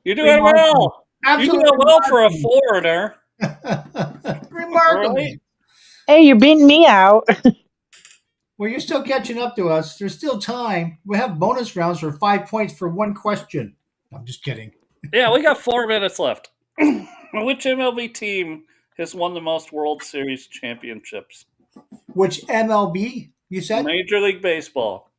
You're doing well. Absolutely. You're doing well for a foreigner. Remarkable. Right? Hey, you're beating me out. Well, you're still catching up to us. There's still time. We have bonus rounds for 5 points for one question. I'm just kidding. Yeah, we got 4 minutes left. Which MLB team has won the most World Series championships? Which MLB, you said? Major League Baseball.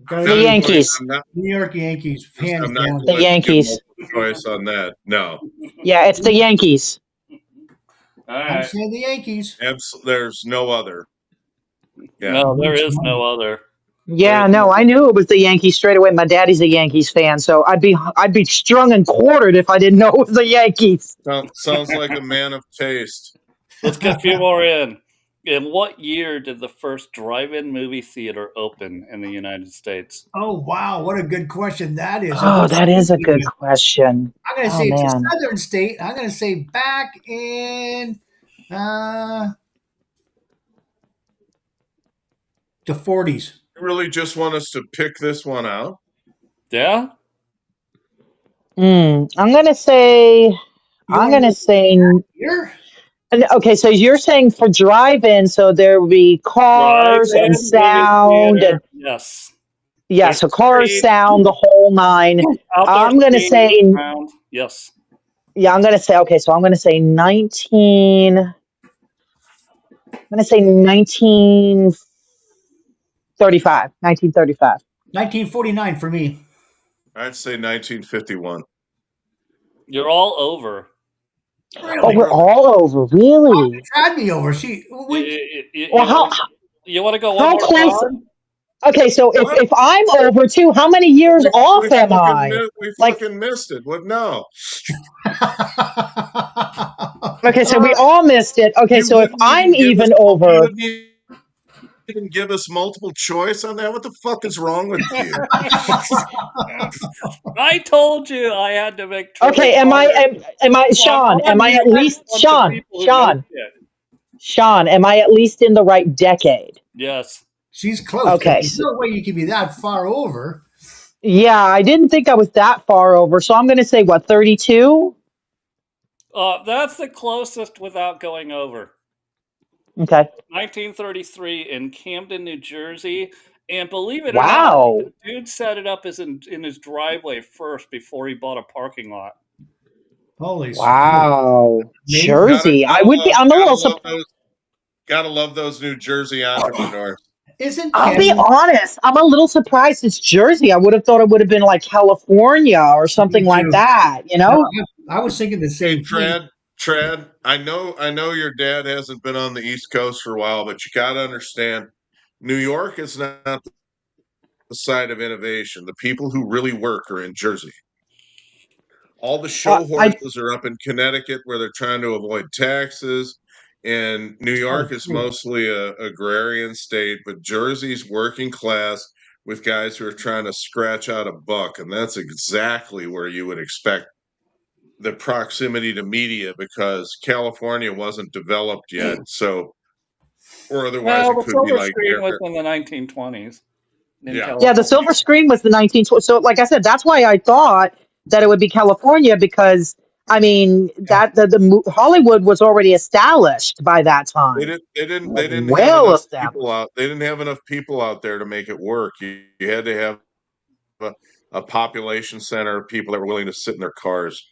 The Yankees. New York Yankees. Hands I'm not down. going The to let you Yankees. give multiple choice on that. No. Yeah, it's the Yankees. All I'm right. saying the Yankees. There's no other. Yeah. No, there is no other. Yeah, no, I knew it was the Yankees straight away. My daddy's a Yankees fan, so I'd be strung and quartered if I didn't know it was the Yankees. Sounds like a man of taste. Let's get a few more in. In what year did the first drive-in movie theater open in the United States? Oh, wow. What a good question that is. Oh, that is a good question. I'm going to Oh, say it's a man. southern state. I'm going to say back in the 40s. You really just want us to pick this one out? Yeah? I'm gonna say. Here? Okay, so you're saying for drive-in, so there would be cars Drive-in and movie sound, theater. and Yes. yeah, There's so cars, screen, sound, the whole nine. outdoor I'm gonna screen, say, sound. Yes. yeah, I'm gonna say. Okay, so I'm gonna say 1935. 1935. 1949 for me. I'd say 1951. You're all over. Oh, we're all over, really? Tried me over. Well, You want to go one how more close? time? Okay, so if I'm over too, how many years off am I? We Like- fucking missed it. What? No. Okay, so we all missed it. Okay, so if I'm even over, You even give us multiple choice on that? What the fuck is wrong with you? I told you I had to make. okay, am I Sean? Am I at least Sean? Sean, am I at least in the right decade? Yes. She's close. Okay. There's no way you can be that far over. Yeah, I didn't think I was that far over, so I'm going to say what, 32? That's the closest without going over. Okay. 1933 in Camden, New Jersey. And believe it Wow. or not, the dude set it up in his driveway first before he bought a parking lot. Holy Wow. Maybe- Jersey. I'm a little surprised. Gotta love those New Jersey entrepreneurs. I'll be honest. I'm a little surprised it's Jersey. I would have thought it would have been like California or something like that, you know? I was thinking the same thing. Trad, I know your dad hasn't been on the East Coast for a while, but you gotta understand, New York is not the site of innovation. The people who really work are in Jersey. All the show horses are up in Connecticut where they're trying to avoid taxes. And New York is mostly a agrarian state, but Jersey's working class with guys who are trying to scratch out a buck. And that's exactly where you would expect the proximity to media, because California wasn't developed yet. So, or otherwise Well, it the could be silver like screen was in the 1920s. in Yeah. California. Yeah, the silver screen was the 1920s. So, like I said, that's why I thought that it would be California because, I mean, that Hollywood was already established by that They time. didn't. They didn't. Like, They didn't have well enough established. people out. They didn't have enough people out there to make it work. You had to have a population center of people that were willing to sit in their cars.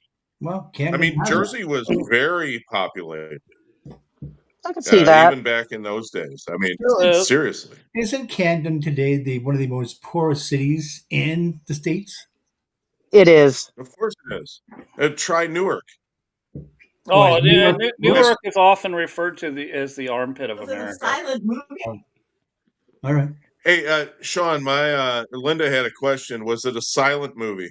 Well, I Camden mean, has Jersey was very populated, I can see that. even back in those days. I mean, Still is. seriously. Isn't Camden today one of the most poorest cities in the States? It is. Of course it is. Try Newark. Oh, Like yeah, Newark- Newark is often referred to as the armpit of America. All right. Hey, Sean, my Linda had a question. Was it a silent movie?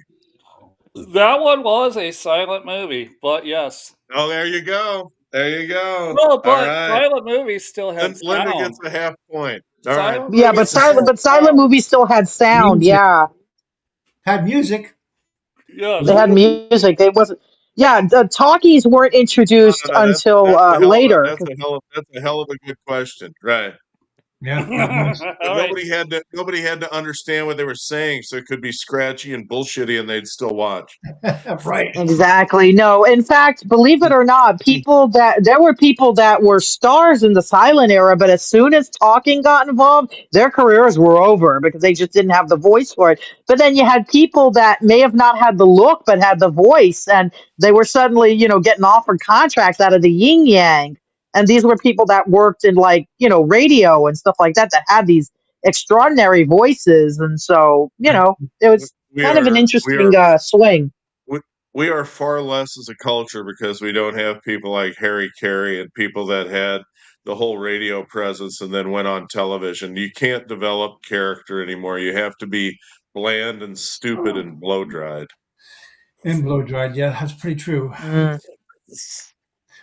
That one was a silent movie, but yes. Oh, there you go. There you go. No, All but right. silent movies still have Linda sound. gets a half point. All right. Silent Yeah, movies but still have silent sound. movies still had sound. Music. Yeah, Had music. Yes. they had music. They wasn't. Yeah, the talkies weren't introduced No, that's until a hell of later. that's a hell of a good question. Right. Yeah. But All right. nobody had to understand what they were saying, so it could be scratchy and bullshitty, and they'd still watch. Right. Exactly. No, in fact, believe it or not, there were people that were stars in the silent era, but as soon as talking got involved, their careers were over because they just didn't have the voice for it. But then you had people that may have not had the look but had the voice, and they were suddenly, getting offered contracts out of the yin yang. And these were people that worked in radio and stuff like that had these extraordinary voices, and so it was We kind of an are interesting swing. we are far less as a culture because we don't have people like Harry Carey and people that had the whole radio presence and then went on television. You can't develop character anymore. You have to be bland and stupid and blow dried. And blow dried. Yeah, that's pretty true. Mm.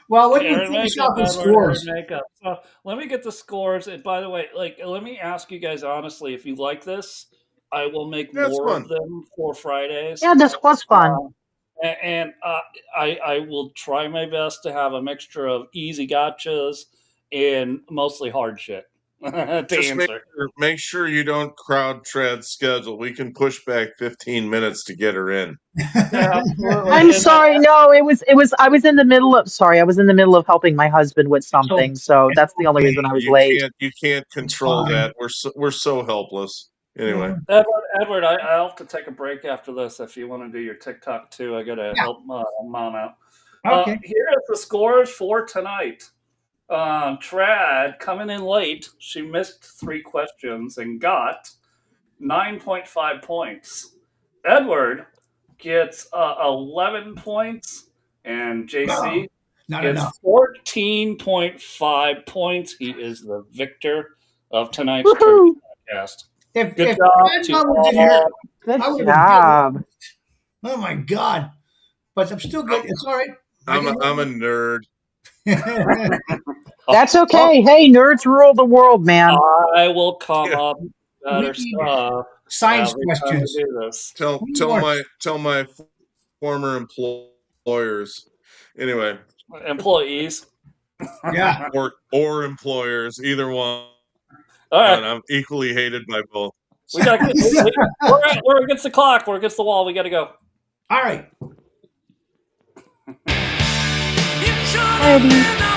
Well, what do you Hair and finish makeup, off the Edward, hair scores? and makeup. So let me get the scores. And by the way, let me ask you guys honestly, if you like this, I will make That's more fun. of them for Fridays. Yeah, this was fun. And I will try my best to have a mixture of easy gotchas and mostly hard shit to Just answer. make sure you don't crowd tread schedule. We can push back 15 minutes to get her in. Yeah, absolutely. I'm And sorry. No, it was. I was in the middle of. Sorry, I was in the middle of helping my husband with something. So that's the only reason I was late. You can't control fine. that. We're so helpless. Anyway, Edward, I'll have to take a break after this if you want to do your TikTok too. I got to help mom out. Okay. Here are the scores for tonight. Trad coming in late. She missed 3 questions and got 9.5 points. Edward gets 11 points, and JC Not gets enough. 14.5 points. He is the victor of tonight's Woohoo! podcast. If Good if job Brad to Mom was in here, all. Good I would job. oh my God. But I'm still good. It's all right. I'm a nerd. That's okay. Hey, nerds rule the world, man. I will come up better We need stuff. Science every time we questions. do this. Tell my former employers. Anyway, Employees. Yeah. or employers, either one. All right. And I'm equally hated by both. We gotta we're against the clock. We're against the wall. We got to go. All right. Eddie.